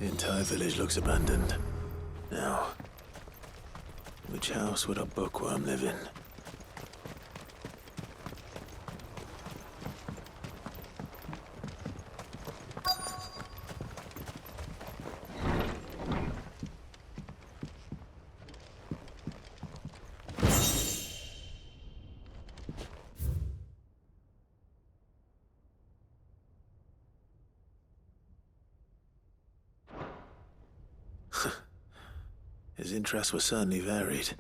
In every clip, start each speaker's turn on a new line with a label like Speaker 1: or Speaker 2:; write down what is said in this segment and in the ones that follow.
Speaker 1: The entire village looks abandoned. Now, which house would a bookworm live in? His interests were certainly varied.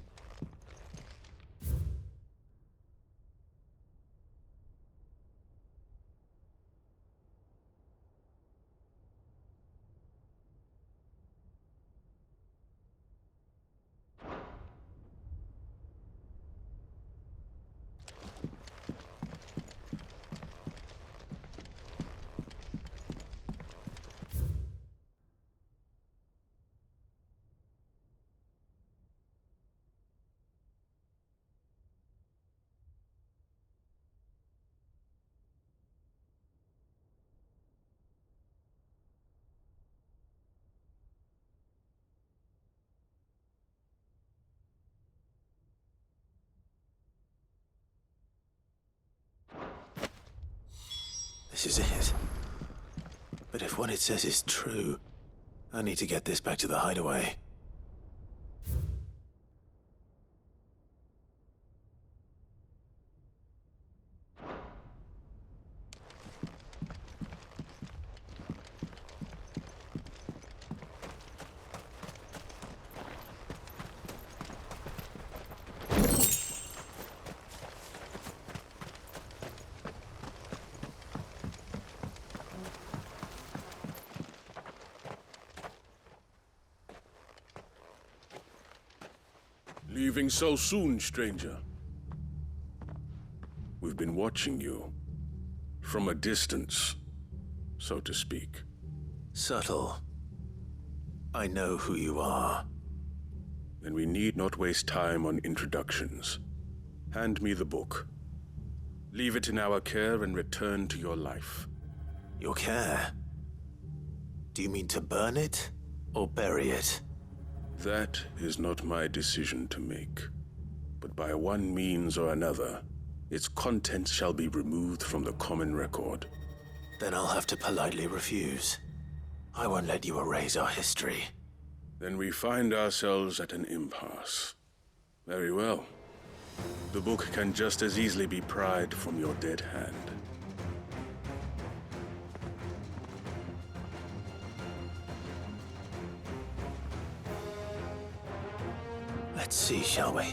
Speaker 1: This is it. But if what it says is true, I need to get this back to the hideaway.
Speaker 2: Leaving so soon, stranger? We've been watching you. From a distance, so to speak.
Speaker 1: Subtle. I know who you are.
Speaker 2: Then we need not waste time on introductions. Hand me the book. Leave it in our care and return to your life.
Speaker 1: Your care? Do you mean to burn it, or bury it?
Speaker 2: That is not my decision to make. But by one means or another, its contents shall be removed from the common record.
Speaker 1: Then I'll have to politely refuse. I won't let you erase our history.
Speaker 2: Then we find ourselves at an impasse. Very well. The book can just as easily be pried from your dead hand.
Speaker 1: Let's see, shall we?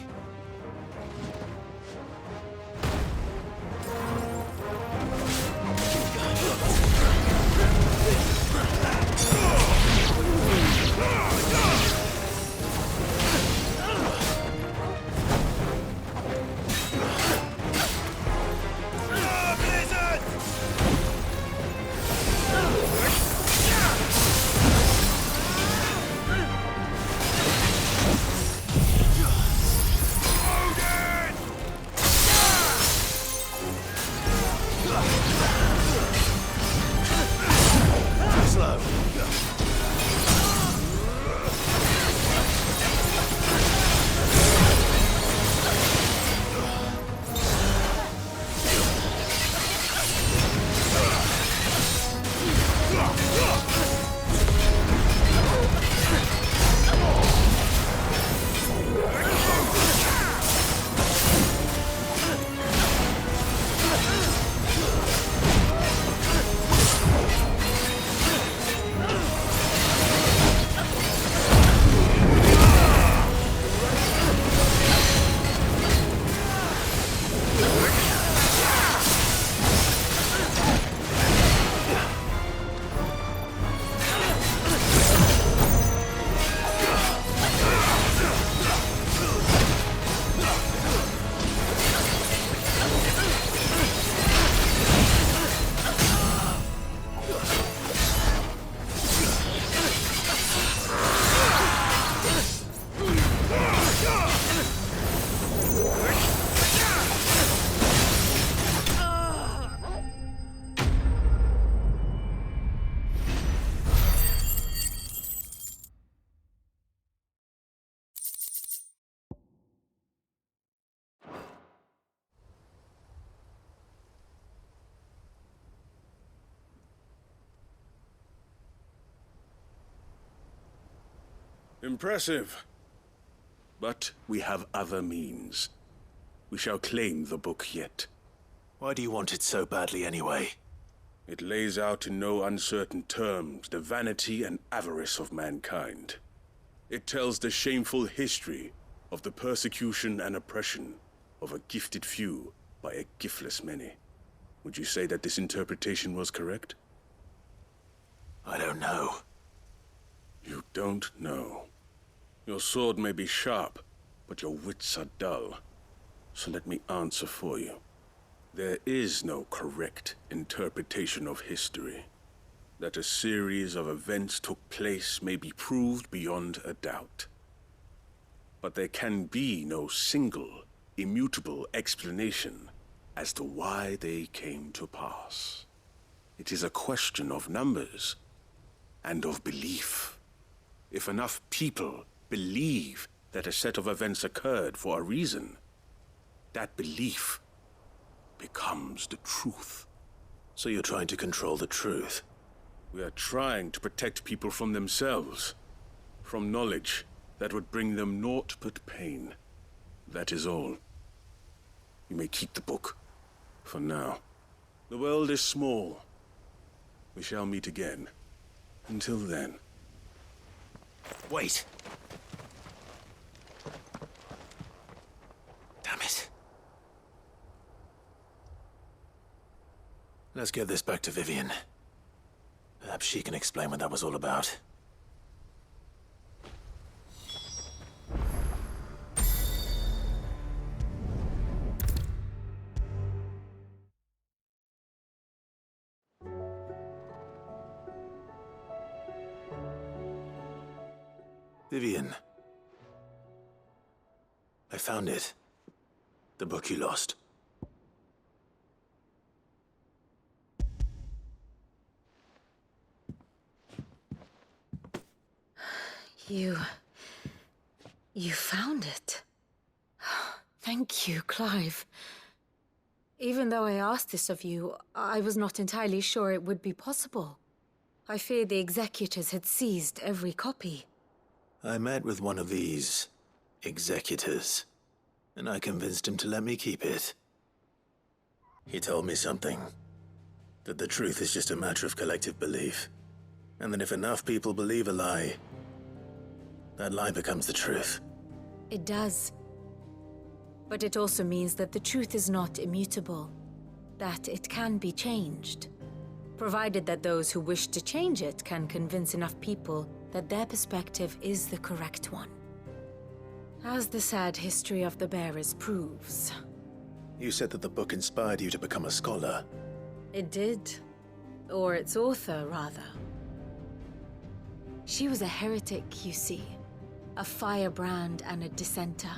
Speaker 2: Impressive. But we have other means. We shall claim the book yet.
Speaker 1: Why do you want it so badly anyway?
Speaker 2: It lays out in no uncertain terms the vanity and avarice of mankind. It tells the shameful history of the persecution and oppression of a gifted few by a giftless many. Would you say that this interpretation was correct?
Speaker 1: I don't know.
Speaker 2: You don't know. Your sword may be sharp, but your wits are dull. So let me answer for you. There is no correct interpretation of history. That a series of events took place may be proved beyond a doubt. But there can be no single, immutable explanation as to why they came to pass. It is a question of numbers and of belief. If enough people believe that a set of events occurred for a reason, that belief becomes the truth.
Speaker 1: So you're trying to control the truth?
Speaker 2: We are trying to protect people from themselves, from knowledge that would bring them naught but pain. That is all. You may keep the book, for now. The world is small. We shall meet again. Until then.
Speaker 1: Wait! Damn it. Let's get this back to Vivian. Perhaps she can explain what that was all about. Vivian. I found it. The book you lost.
Speaker 3: You found it. Thank you, Clive. Even though I asked this of you, I was not entirely sure it would be possible. I feared the executors had seized every copy.
Speaker 1: I met with one of these executors, and I convinced him to let me keep it. He told me something. That the truth is just a matter of collective belief. And that if enough people believe a lie, that lie becomes the truth.
Speaker 3: It does. But it also means that the truth is not immutable. That it can be changed. Provided that those who wish to change it can convince enough people that their perspective is the correct one. As the sad history of the bearers proves.
Speaker 1: You said that the book inspired you to become a scholar.
Speaker 3: It did. Or its author, rather. She was a heretic, you see. A firebrand and a dissenter.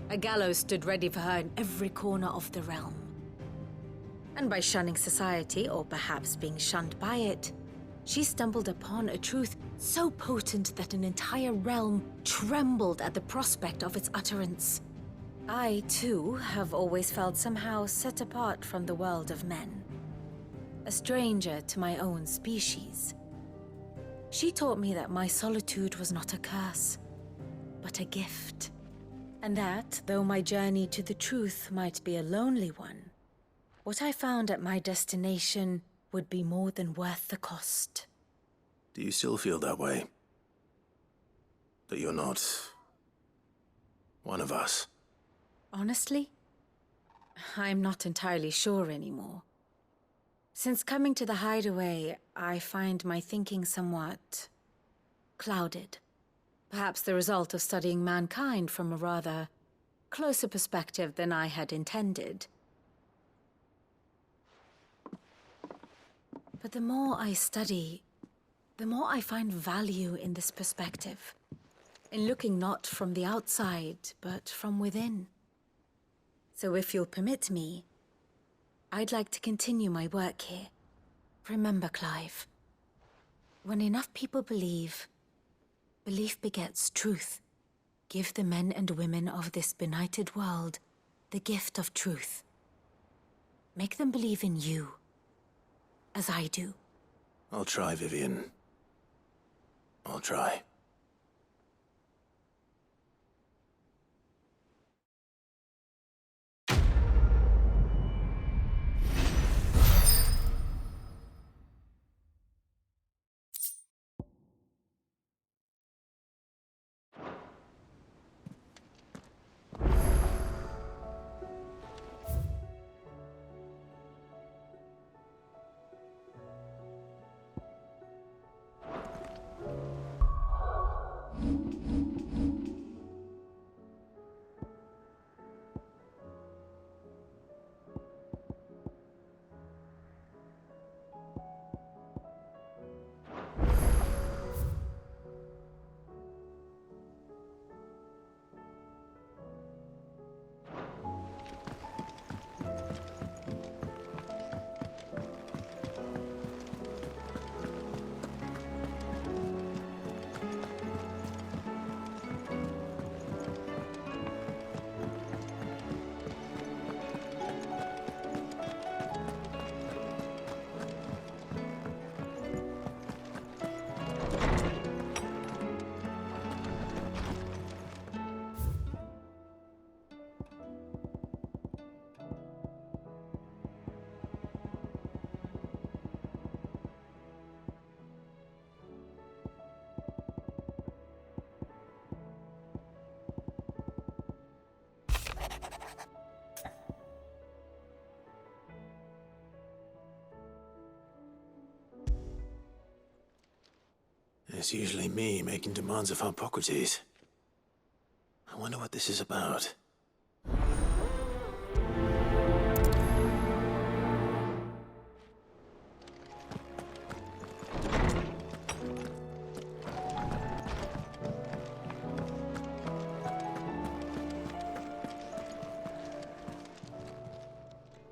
Speaker 3: A gallows stood ready for her in every corner of the realm. And by shunning society, or perhaps being shunned by it, she stumbled upon a truth so potent that an entire realm trembled at the prospect of its utterance. I, too, have always felt somehow set apart from the world of men. A stranger to my own species. She taught me that my solitude was not a curse, but a gift. And that, though my journey to the truth might be a lonely one, what I found at my destination would be more than worth the cost.
Speaker 1: Do you still feel that way? That you're not one of us?
Speaker 3: Honestly, I'm not entirely sure anymore. Since coming to the hideaway, I find my thinking somewhat clouded. Perhaps the result of studying mankind from a rather closer perspective than I had intended. But the more I study, the more I find value in this perspective. In looking not from the outside, but from within. So if you'll permit me, I'd like to continue my work here. Remember, Clive, when enough people believe, belief begets truth. Give the men and women of this benighted world the gift of truth. Make them believe in you, as I do.
Speaker 1: I'll try, Vivian. I'll try. It's usually me making demands of Hippocrates. I wonder what this is about.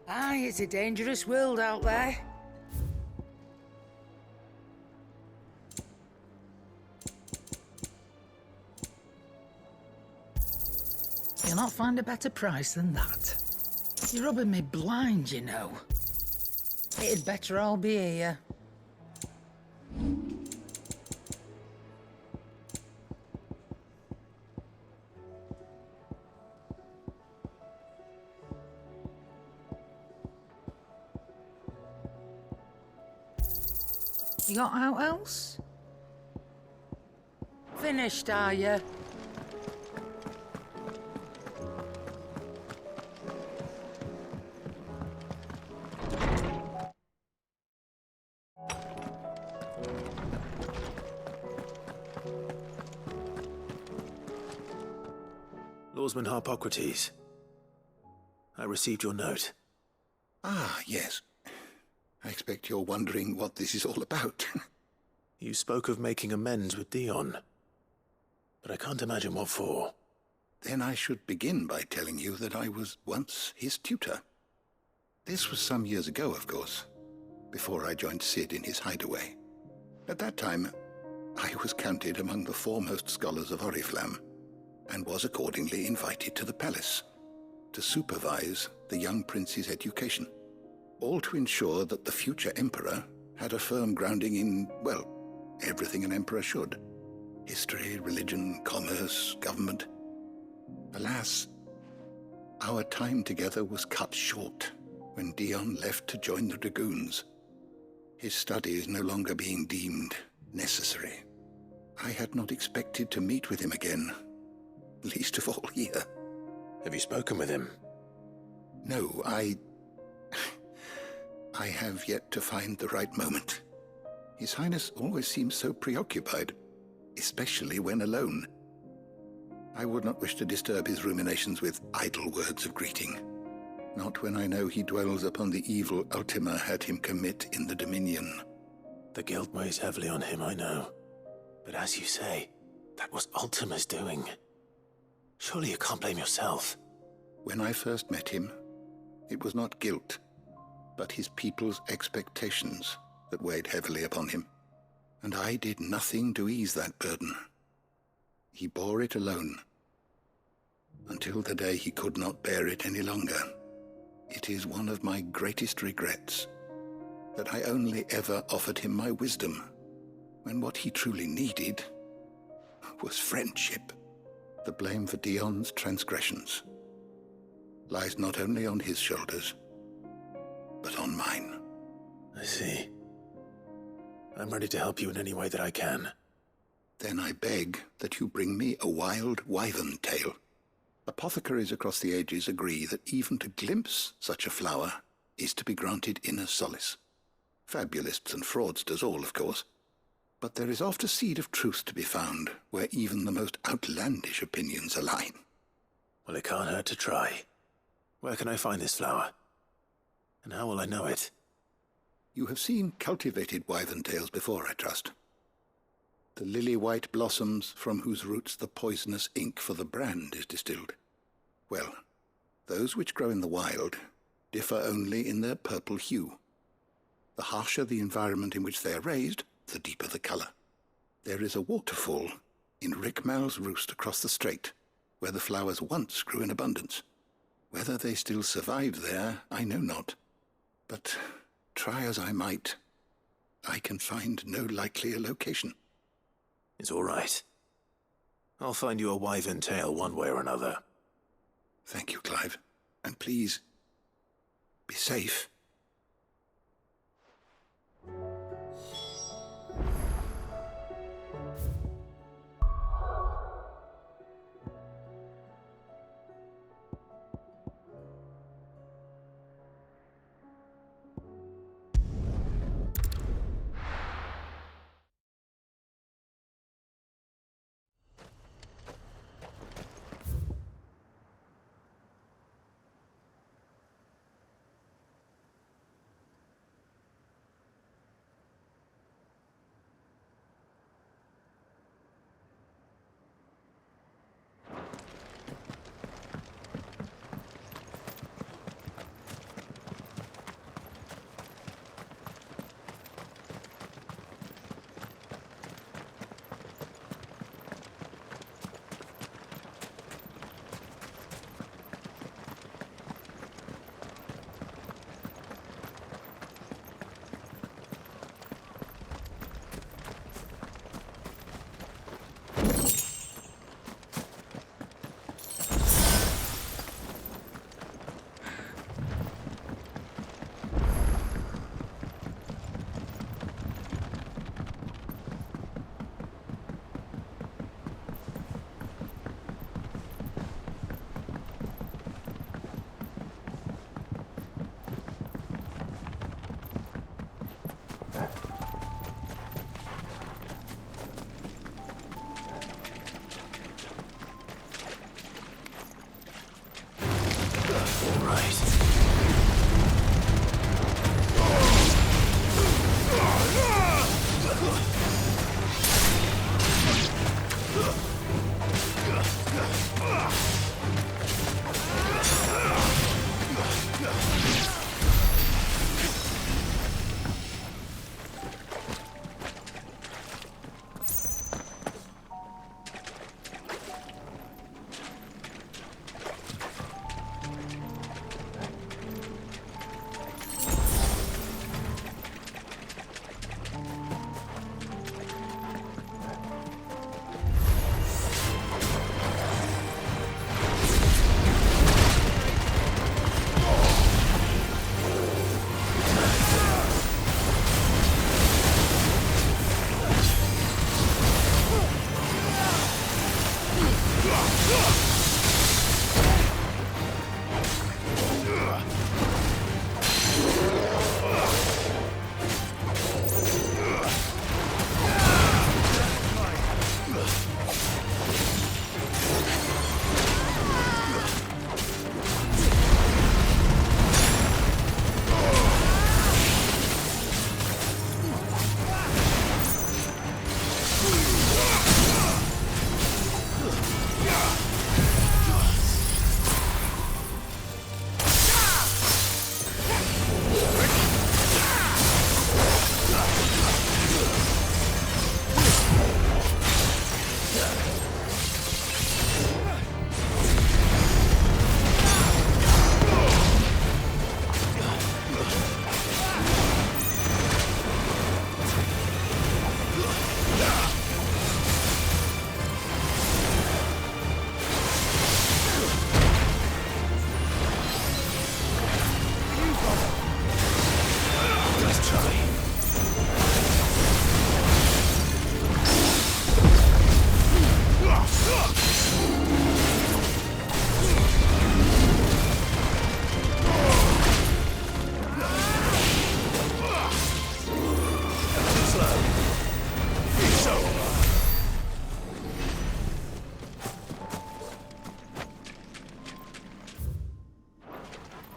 Speaker 4: Aye, it's a dangerous world out there. You'll not find a better price than that. You're rubbing me blind, you know. It'd better all be here. You got out else? Finished, are you?
Speaker 1: Lawsman Hippocrates. I received your note.
Speaker 5: Ah, yes. I expect you're wondering what this is all about.
Speaker 1: You spoke of making amends with Dion, but I can't imagine what for.
Speaker 5: Then I should begin by telling you that I was once his tutor. This was some years ago, of course, before I joined Sid in his hideaway. At that time, I was counted among the foremost scholars of Oriflamme, and was accordingly invited to the palace to supervise the young prince's education, all to ensure that the future emperor had a firm grounding in, well, everything an emperor should. History, religion, commerce, government. Alas, our time together was cut short when Dion left to join the Dragoons, his studies no longer being deemed necessary. I had not expected to meet with him again, least of all here.
Speaker 1: Have you spoken with him?
Speaker 5: No, I have yet to find the right moment. His Highness always seems so preoccupied, especially when alone. I would not wish to disturb his ruminations with idle words of greeting, not when I know he dwells upon the evil Ultima had him commit in the Dominion.
Speaker 1: The guilt weighs heavily on him, I know. But as you say, that was Ultima's doing. Surely you can't blame yourself.
Speaker 5: When I first met him, it was not guilt, but his people's expectations that weighed heavily upon him, and I did nothing to ease that burden. He bore it alone, until the day he could not bear it any longer. It is one of my greatest regrets that I only ever offered him my wisdom, when what he truly needed was friendship. The blame for Dion's transgressions lies not only on his shoulders, but on mine.
Speaker 1: I see. I'm ready to help you in any way that I can.
Speaker 5: Then I beg that you bring me a wild wyvern tail. Apothecaries across the ages agree that even to glimpse such a flower is to be granted inner solace. Fabulists and fraudsters all, of course. But there is oft a seed of truth to be found where even the most outlandish opinions align.
Speaker 1: Well, it can't hurt to try. Where can I find this flower? And how will I know it?
Speaker 5: You have seen cultivated wyvern tails before, I trust. The lily-white blossoms from whose roots the poisonous ink for the brand is distilled. Well, those which grow in the wild differ only in their purple hue. The harsher the environment in which they are raised, the deeper the color. There is a waterfall in Rickmal's roost across the strait, where the flowers once grew in abundance. Whether they still survive there, I know not. But try as I might, I can find no likelier location.
Speaker 1: It's all right. I'll find you a wyvern tail one way or another.
Speaker 5: Thank you, Clive. And please, be safe.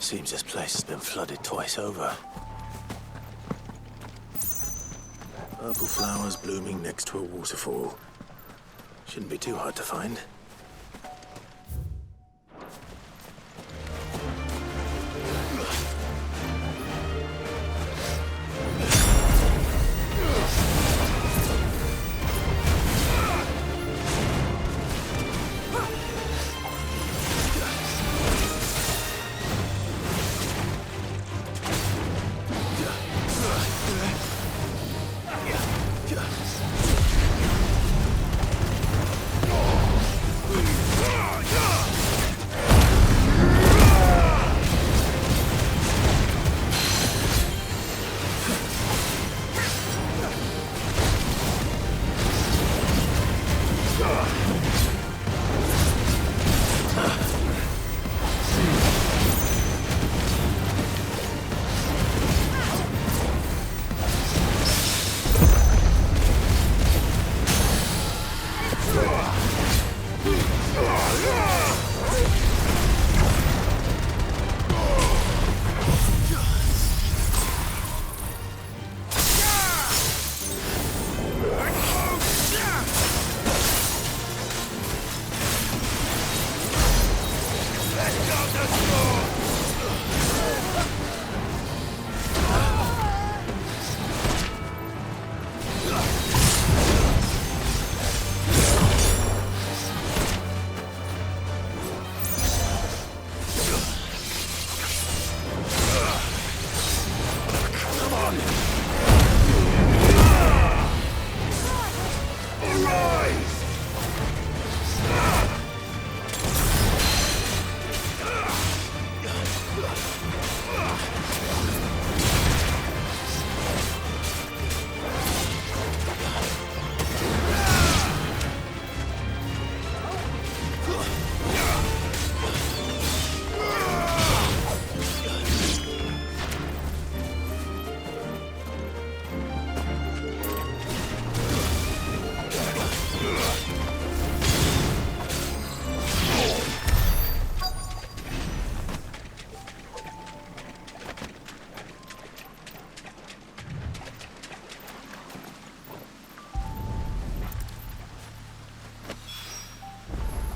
Speaker 1: Seems this place has been flooded twice over. Purple flowers blooming next to a waterfall. Shouldn't be too hard to find.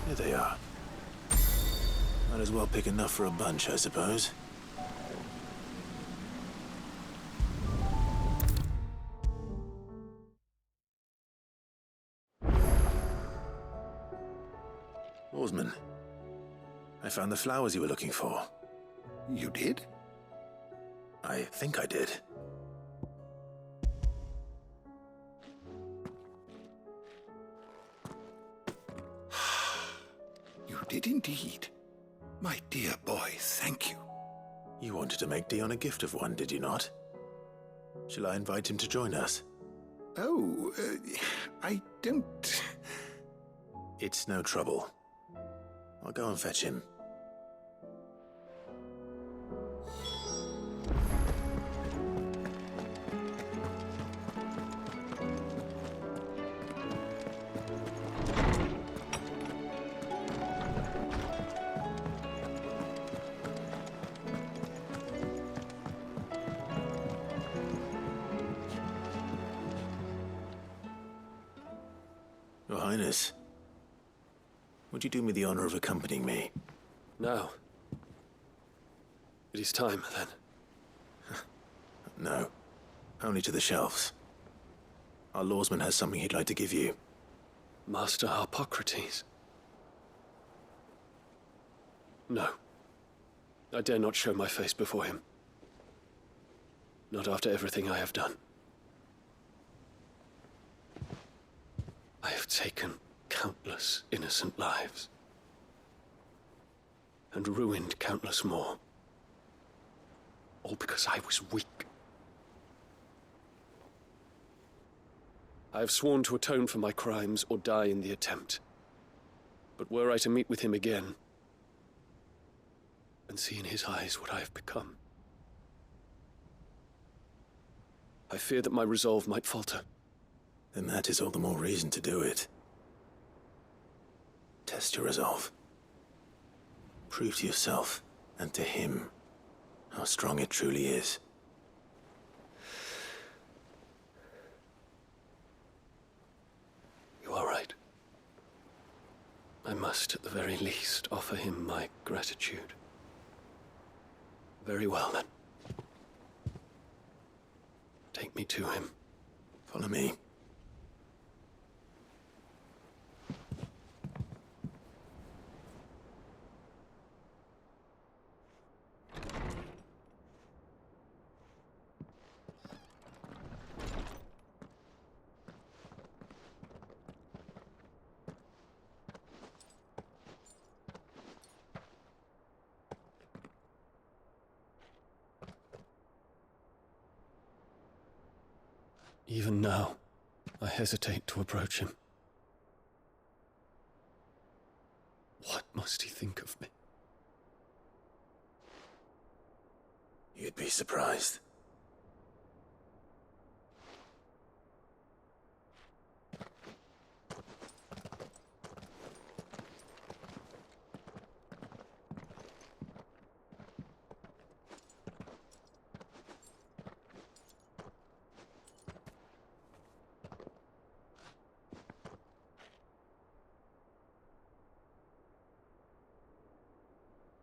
Speaker 1: Here they are. Might as well pick enough for a bunch, I suppose. Oarsman, I found the flowers you were looking for.
Speaker 5: You did?
Speaker 1: I think I did.
Speaker 5: You did indeed. My dear boy, thank you.
Speaker 1: You wanted to make Dion a gift of one, did you not? Shall I invite him to join us?
Speaker 5: Oh, I don't...
Speaker 1: It's no trouble. I'll go and fetch him. Your Highness, would you do me the honor of accompanying me?
Speaker 6: Now. It is time, then.
Speaker 1: No, only to the shelves. Our lawsman has something he'd like to give you.
Speaker 6: Master Harpocrates. No. I dare not show my face before him. Not after everything I have done. I have taken countless innocent lives. And ruined countless more. All because I was weak. I have sworn to atone for my crimes or die in the attempt. But were I to meet with him again, and see in his eyes what I have become, I fear that my resolve might falter.
Speaker 1: Then that is all the more reason to do it. Test your resolve. Prove to yourself, and to him, how strong it truly is.
Speaker 6: You are right. I must, at the very least, offer him my gratitude. Very well, then. Take me to him.
Speaker 1: Follow me.
Speaker 6: Even now, I hesitate to approach him. What must he think of me?
Speaker 1: You'd be surprised.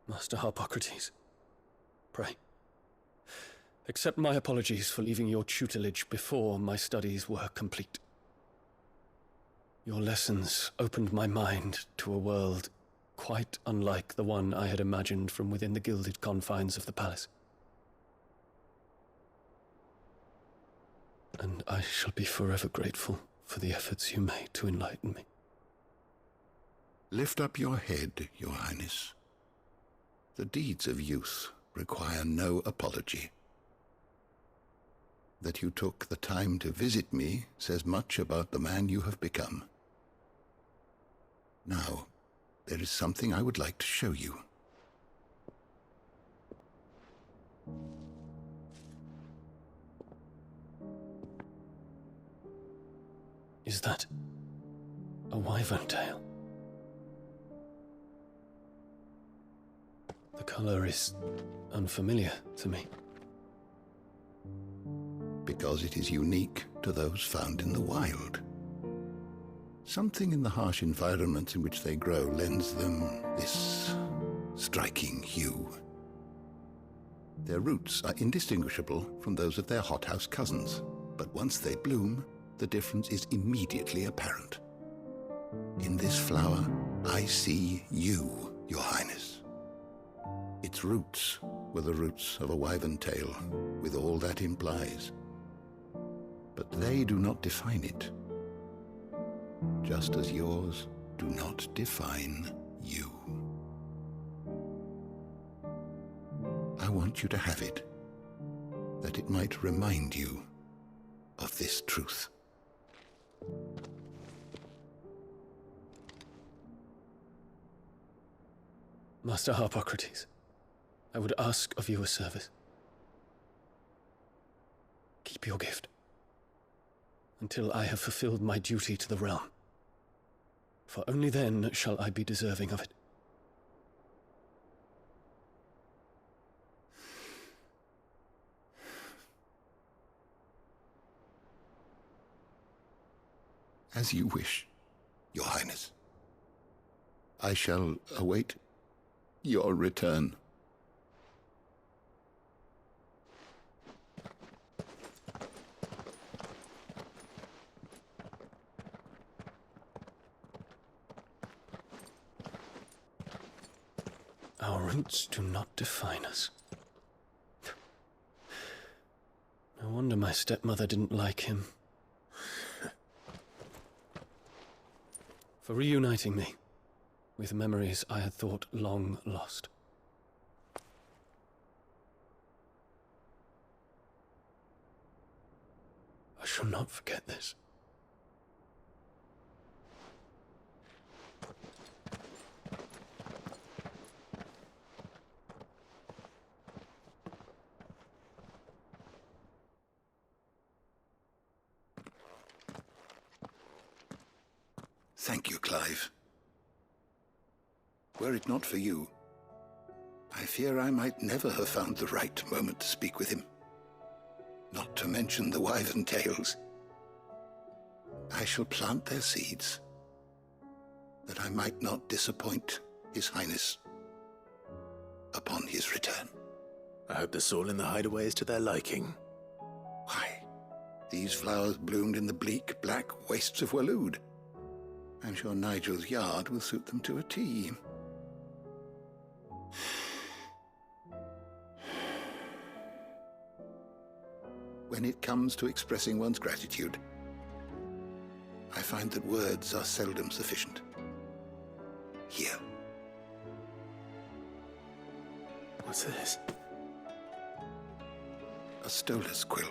Speaker 6: Master Harpocrates, pray, accept my apologies for leaving your tutelage before my studies were complete. Your lessons opened my mind to a world quite unlike the one I had imagined from within the gilded confines of the palace. And I shall be forever grateful for the efforts you made to enlighten me.
Speaker 5: Lift up your head, Your Highness. The deeds of youth require no apology. That you took the time to visit me says much about the man you have become. Now, there is something I would like to show you.
Speaker 6: Is that a wyvern tail? The color is unfamiliar to me.
Speaker 5: Because it is unique to those found in the wild. Something in the harsh environments in which they grow lends them this striking hue. Their roots are indistinguishable from those of their hothouse cousins, but once they bloom, the difference is immediately apparent. In this flower, I see you, Your Highness. Its roots were the roots of a wyvern tail, with all that implies. But they do not define it, just as yours do not define you. I want you to have it, that it might remind you of this truth.
Speaker 6: Master Harpocrates, I would ask of you a service. Keep your gift until I have fulfilled my duty to the realm, for only then shall I be deserving of it.
Speaker 5: As you wish, Your Highness. I shall await your return.
Speaker 6: Our roots do not define us. No wonder my stepmother didn't like him. For reuniting me with memories I had thought long lost. I shall not forget this.
Speaker 5: Thank you, Clive. Were it not for you, I fear I might never have found the right moment to speak with him. Not to mention the wyvern tales. I shall plant their seeds, that I might not disappoint His Highness upon his return.
Speaker 1: I hope the soil in the hideaway is to their liking.
Speaker 5: Why, these flowers bloomed in the bleak, black wastes of Waloed. I'm sure Nigel's yard will suit them to a T. When it comes to expressing one's gratitude, I find that words are seldom sufficient. Here.
Speaker 1: What's this?
Speaker 5: A stolas quill.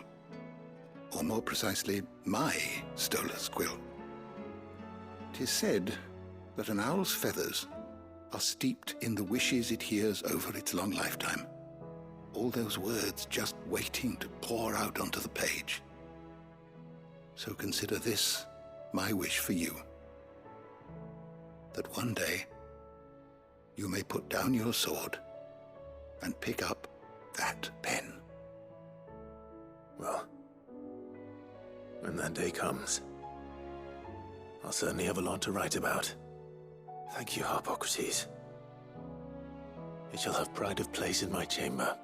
Speaker 5: Or more precisely, my stolas quill. 'Tis said that an owl's feathers are steeped in the wishes it hears over its long lifetime. All those words just waiting to pour out onto the page. So consider this my wish for you. That one day you may put down your sword and pick up that pen.
Speaker 1: Well, when that day comes, I'll certainly have a lot to write about. Thank you, Harpocrates. It shall have pride of place in my chamber.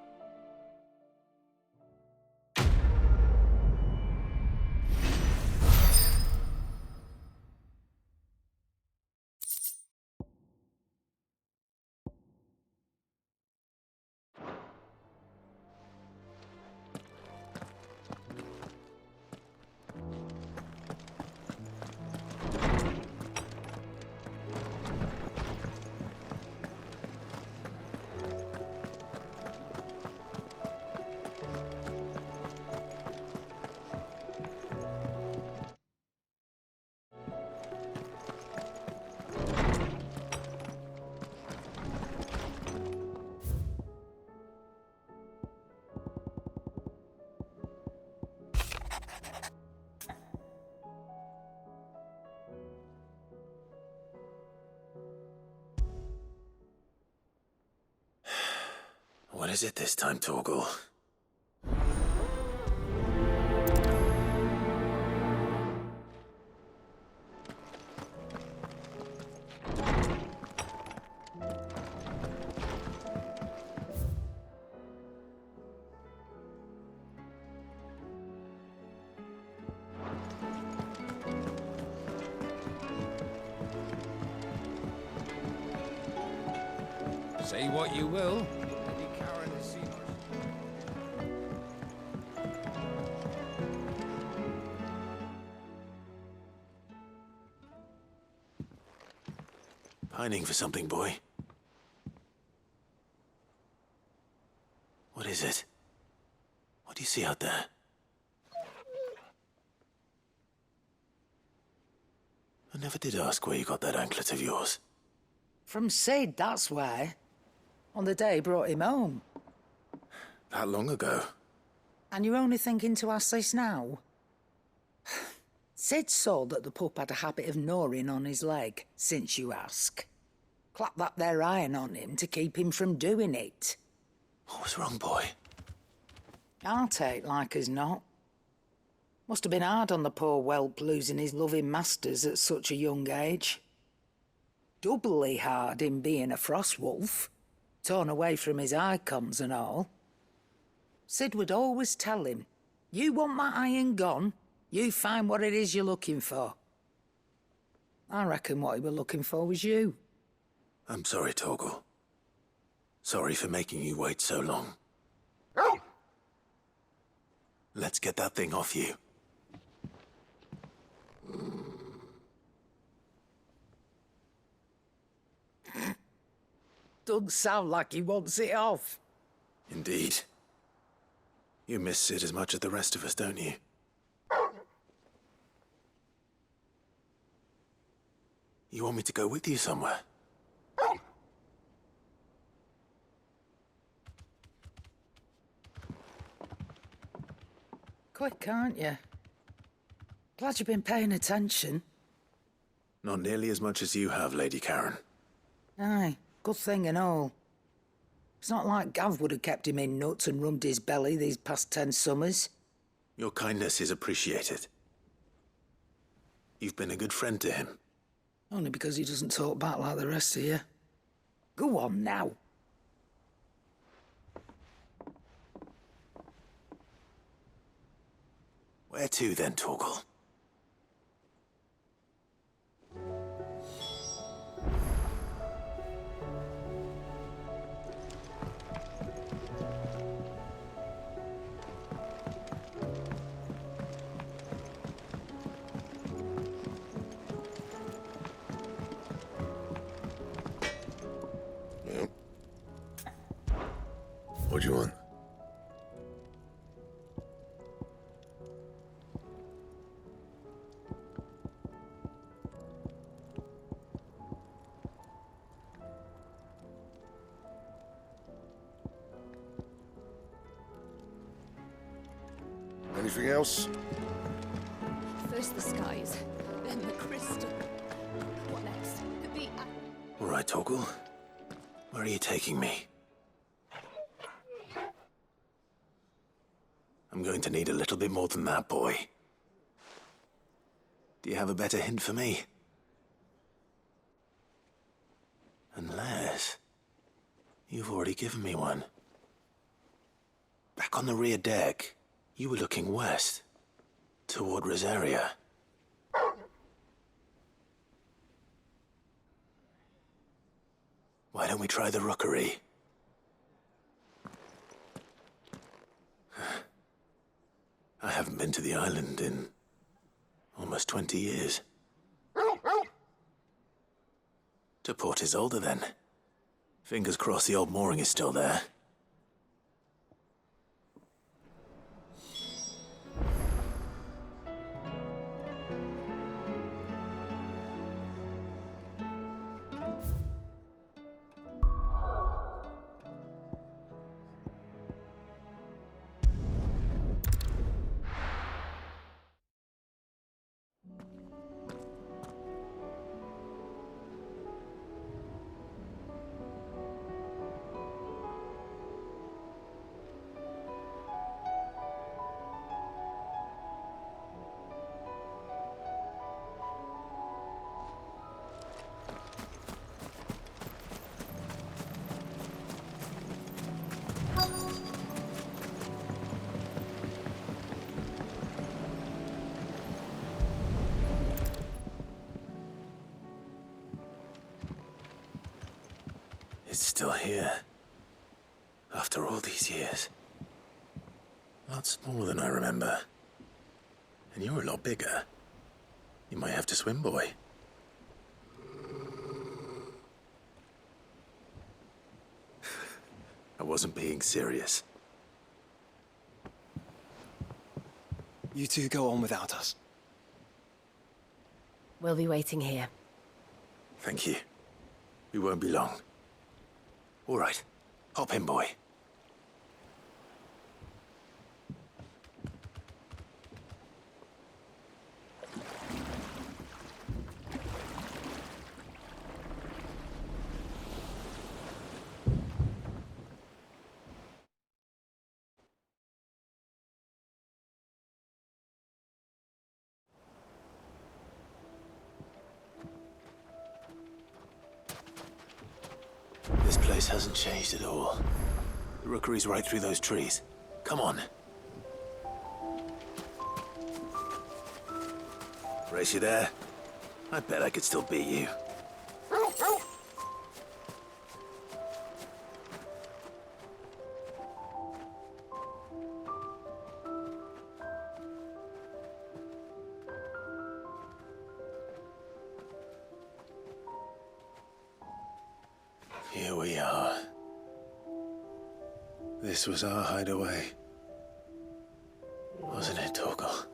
Speaker 1: What is it this time, Torgal?
Speaker 7: Say what you will.
Speaker 1: Pining for something, boy. What is it? What do you see out there? I never did ask where you got that anklet of yours.
Speaker 4: From Sid, that's why. On the day he brought him home.
Speaker 1: That long ago?
Speaker 4: And you're only thinking to ask this now? Sid saw that the pup had a habit of gnawing on his leg, since you ask. Clap that there iron on him to keep him from doing it.
Speaker 1: What was wrong, boy?
Speaker 4: I'll take like as not. Must have been hard on the poor whelp losing his loving masters at such a young age. Doubly hard in being a frost wolf, torn away from his icons and all. Sid would always tell him, you want that iron gone, you find what it is you're looking for. I reckon what he were looking for was you.
Speaker 1: I'm sorry, Torgal. Sorry for making you wait so long. Let's get that thing off you.
Speaker 4: Doesn't sound like he wants it off.
Speaker 1: Indeed. You miss Sid as much as the rest of us, don't you? You want me to go with you somewhere?
Speaker 4: Quick, aren't you? Glad you've been paying attention.
Speaker 1: Not nearly as much as you have, Lady Karen.
Speaker 4: Aye, good thing and all. It's not like Gav would have kept him in nuts and rubbed his belly these past 10 summers.
Speaker 1: Your kindness is appreciated. You've been a good friend to him.
Speaker 4: Only because he doesn't talk back like the rest of you. Go on now.
Speaker 1: Where to then, Torgal?
Speaker 8: What do you want? Anything else?
Speaker 3: First the skies, then the crystal. What next?
Speaker 1: All right, Torgal. Where are you taking me? I'm going to need a little bit more than that, boy. Do you have a better hint for me? Unless... you've already given me one. Back on the rear deck, you were looking west, toward Rosaria. Why don't we try the rookery? I haven't been to the island in almost 20 years. To Port Isolde, then. Fingers crossed the old mooring is still there. It's still here. After all these years. A lot smaller than I remember. And you're a lot bigger. You might have to swim, boy. I wasn't being serious.
Speaker 6: You two go on without us.
Speaker 3: We'll be waiting here.
Speaker 1: Thank you. We won't be long. All right. Hop in, boy. This place hasn't changed at all. The rookery's right through those trees. Come on. Race you there? I bet I could still beat you. Here we are. This was our hideaway. Wasn't it, Torgal?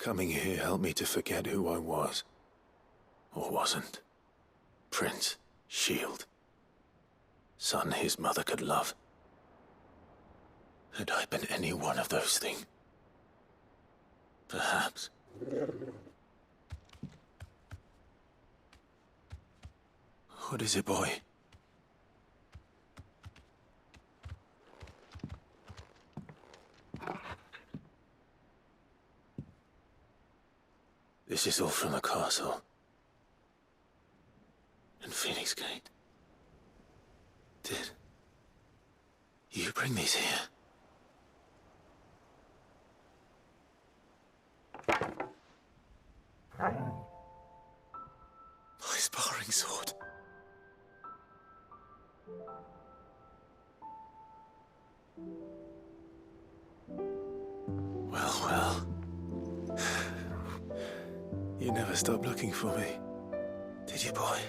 Speaker 1: Coming here helped me to forget who I was. Or wasn't. Prince, shield. Son his mother could love. Had I been any one of those things? Perhaps. What is it, boy? This is all from the castle. And Phoenix Gate. Did you bring these here? My sparring sword. Well. You never stopped looking for me, did you, boy?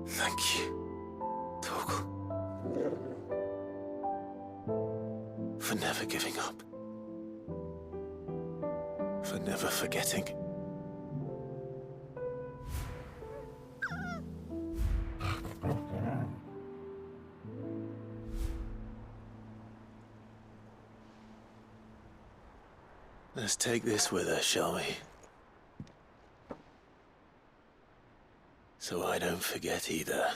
Speaker 1: Thank you, Torgal. For never giving up. For never forgetting. Let's take this with us, shall we? So I don't forget either.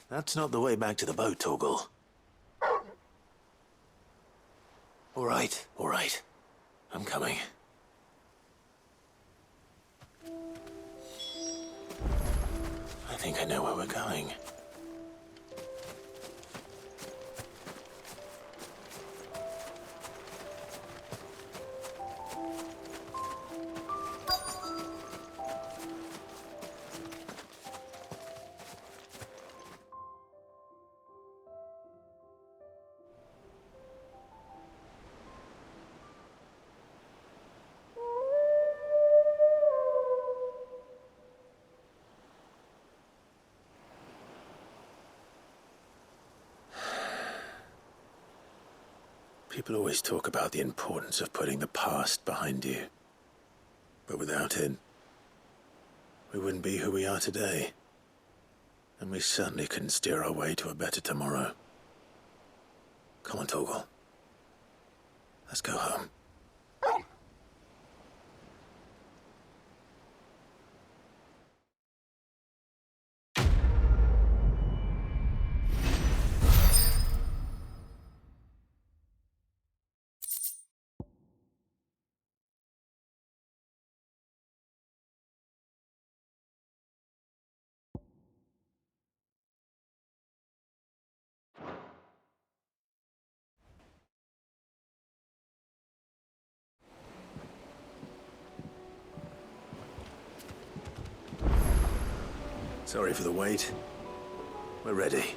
Speaker 1: That's not the way back to the boat, Torgal. All right. I'm coming. I think I know where we're going. People always talk about the importance of putting the past behind you. But without it, we wouldn't be who we are today. And we certainly couldn't steer our way to a better tomorrow. Come on, Torgal. Let's go home. Sorry for the wait. We're ready.